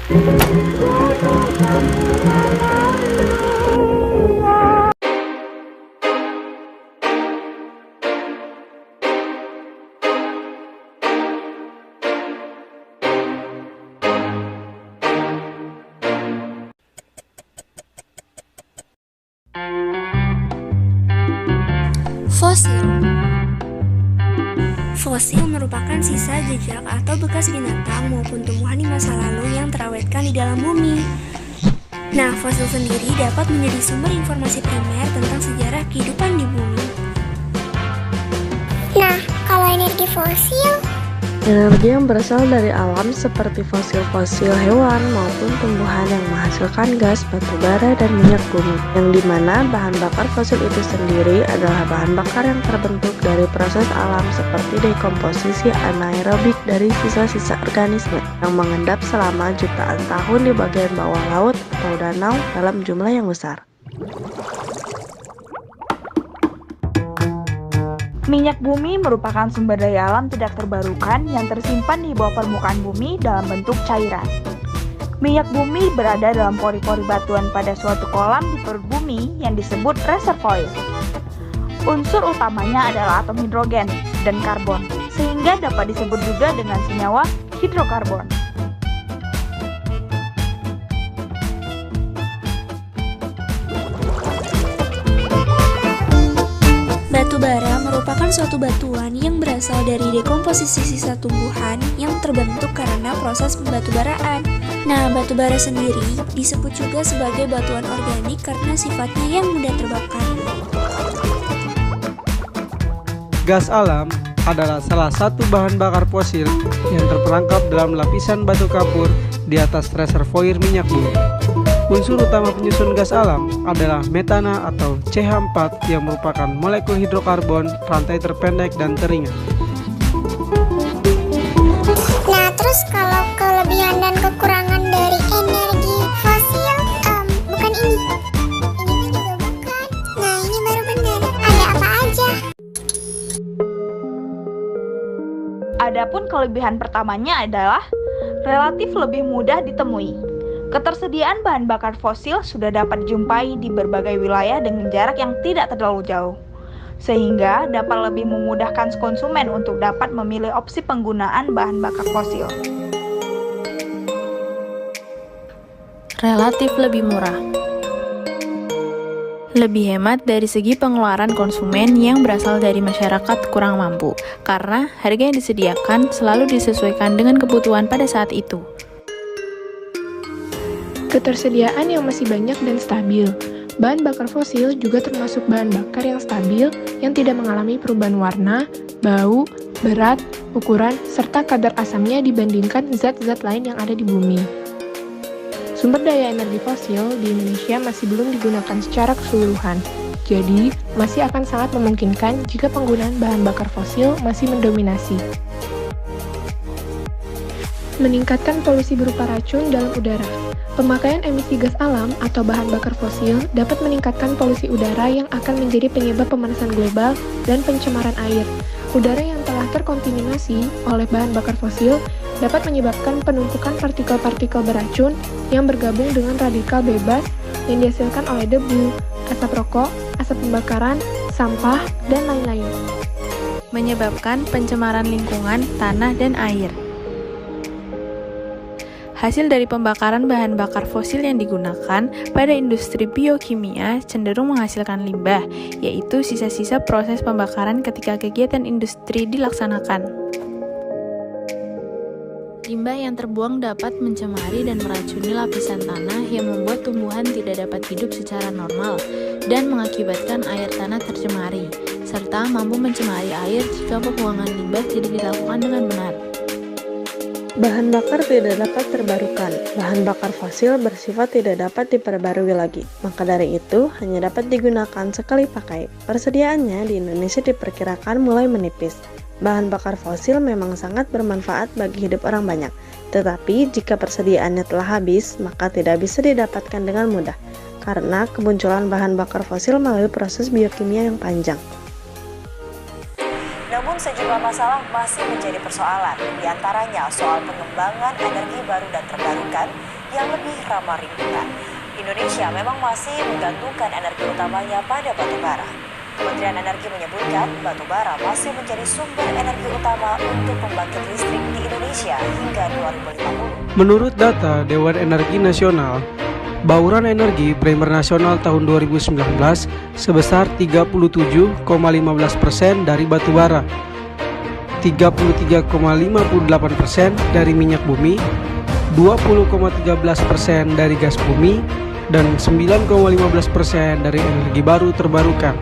Fosil. Fosil merupakan sisa jejak atau bekas binatang maupun tumbuhan di masa lalu yang terawetkan di dalam bumi. Nah, fosil sendiri dapat menjadi sumber informasi primer tentang sejarah kehidupan di bumi. Nah, kalau energi fosil, energi yang berasal dari alam seperti fosil-fosil hewan maupun tumbuhan yang menghasilkan gas, batu bara, dan minyak bumi, yang dimana bahan bakar fosil itu sendiri adalah bahan bakar yang terbentuk dari proses alam seperti dekomposisi anaerobik dari sisa-sisa organisme yang mengendap selama jutaan tahun di bagian bawah laut atau danau dalam jumlah yang besar. Minyak bumi merupakan sumber daya alam tidak terbarukan yang tersimpan di bawah permukaan bumi dalam bentuk cairan. Minyak bumi berada dalam pori-pori batuan pada suatu kolam di perut bumi yang disebut reservoir. Unsur utamanya adalah atom hidrogen dan karbon, sehingga dapat disebut juga dengan senyawa hidrokarbon. Batu bara merupakan suatu batuan yang berasal dari dekomposisi sisa tumbuhan yang terbentuk karena proses pembatubaraan. Nah, batu bara sendiri disebut juga sebagai batuan organik karena sifatnya yang mudah terbakar. Gas alam adalah salah satu bahan bakar fosil yang terperangkap dalam lapisan batu kapur di atas reservoir minyak bumi. Unsur utama penyusun gas alam adalah metana atau CH4 yang merupakan molekul hidrokarbon rantai terpendek dan teringat. nah terus kalau kelebihan dan kekurangan dari energi fosil, bukan ini juga bukan. Nah, ini baru benar. Ada apa aja? Adapun kelebihan pertamanya adalah relatif lebih mudah ditemui. Ketersediaan bahan bakar fosil sudah dapat dijumpai di berbagai wilayah dengan jarak yang tidak terlalu jauh, sehingga dapat lebih memudahkan konsumen untuk dapat memilih opsi penggunaan bahan bakar fosil. Relatif lebih murah. Lebih hemat dari segi pengeluaran konsumen yang berasal dari masyarakat kurang mampu, karena harga yang disediakan selalu disesuaikan dengan kebutuhan pada saat itu. Ketersediaan yang masih banyak dan stabil. Bahan bakar fosil juga termasuk bahan bakar yang stabil yang tidak mengalami perubahan warna, bau, berat, ukuran, serta kadar asamnya dibandingkan zat-zat lain yang ada di bumi. Sumber daya energi fosil di Indonesia masih belum digunakan secara keseluruhan, jadi masih akan sangat memungkinkan jika penggunaan bahan bakar fosil masih mendominasi. Meningkatkan polusi berupa racun dalam udara. Pemakaian emisi gas alam atau bahan bakar fosil dapat meningkatkan polusi udara yang akan menjadi penyebab pemanasan global dan pencemaran air. Udara yang telah terkontaminasi oleh bahan bakar fosil dapat menyebabkan penumpukan partikel-partikel beracun yang bergabung dengan radikal bebas yang dihasilkan oleh debu, asap rokok, asap pembakaran, sampah, dan lain-lain. Menyebabkan pencemaran lingkungan, tanah, dan air. Hasil dari pembakaran bahan bakar fosil yang digunakan pada industri biokimia cenderung menghasilkan limbah, yaitu sisa-sisa proses pembakaran ketika kegiatan industri dilaksanakan. Limbah yang terbuang dapat mencemari dan meracuni lapisan tanah yang membuat tumbuhan tidak dapat hidup secara normal dan mengakibatkan air tanah tercemari, serta mampu mencemari air jika pembuangan limbah tidak dilakukan dengan benar. Bahan bakar tidak dapat terbarukan. Bahan bakar fosil bersifat tidak dapat diperbarui lagi. Maka dari itu, hanya dapat digunakan sekali pakai. Persediaannya di Indonesia diperkirakan mulai menipis. Bahan bakar fosil memang sangat bermanfaat bagi hidup orang banyak. Tetapi, jika persediaannya telah habis, maka tidak bisa didapatkan dengan mudah. Karena kemunculan bahan bakar fosil melalui proses biokimia yang panjang. Namun Namun sejumlah masalah masih menjadi persoalan, diantaranya soal pengembangan energi baru dan terbarukan yang lebih ramah lingkungan. Indonesia memang masih menggantungkan energi utamanya pada batu bara. Kementerian Energi menyebutkan batu bara masih menjadi sumber energi utama untuk pembangkit listrik di Indonesia hingga 2050. Menurut data Dewan Energi Nasional, bauran energi primer nasional tahun 2019 sebesar 37,15% dari batu bara, 33,58% dari minyak bumi, 20,13% dari gas bumi, dan 9,15% dari energi baru terbarukan.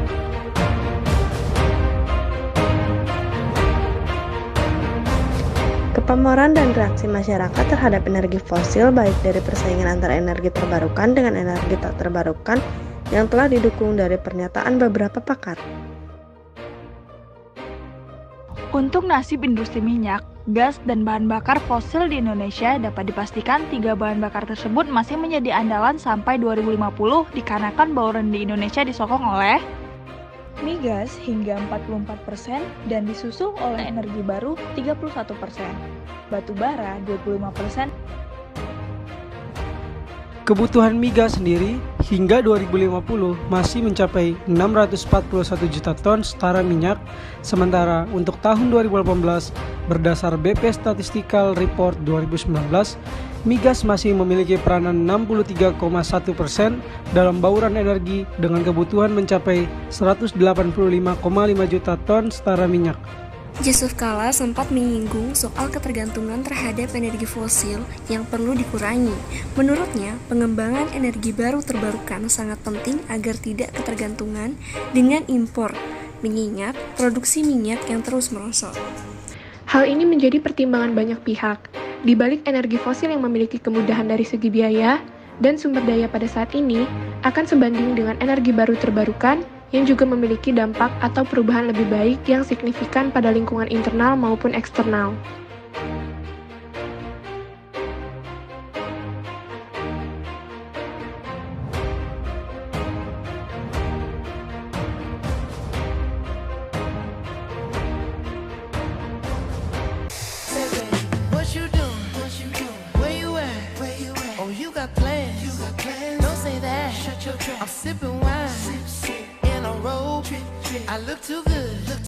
Kepamoran dan reaksi masyarakat terhadap energi fosil baik dari persaingan antara energi terbarukan dengan energi tak terbarukan yang telah didukung dari pernyataan beberapa pakar. Untuk nasib industri minyak, gas, dan bahan bakar fosil di Indonesia dapat dipastikan 3 bahan bakar tersebut masih menjadi andalan sampai 2050 dikarenakan bauran di Indonesia disokong oleh migas hingga 44% dan disusul oleh energi baru 31%, batu bara 25%. Kebutuhan migas sendiri hingga 2050 masih mencapai 641 juta ton setara minyak, sementara untuk tahun 2018 berdasar BP Statistical Report 2019, migas masih memiliki peranan 63,1% dalam bauran energi dengan kebutuhan mencapai 185,5 juta ton setara minyak. Yusuf Kala sempat menyinggung soal ketergantungan terhadap energi fosil yang perlu dikurangi. Menurutnya, pengembangan energi baru terbarukan sangat penting agar tidak ketergantungan dengan impor, mengingat produksi minyak yang terus merosot. Hal ini menjadi pertimbangan banyak pihak. Di balik energi fosil yang memiliki kemudahan dari segi biaya dan sumber daya pada saat ini akan sebanding dengan energi baru terbarukan yang juga memiliki dampak atau perubahan lebih baik yang signifikan pada lingkungan internal maupun eksternal. I look too good.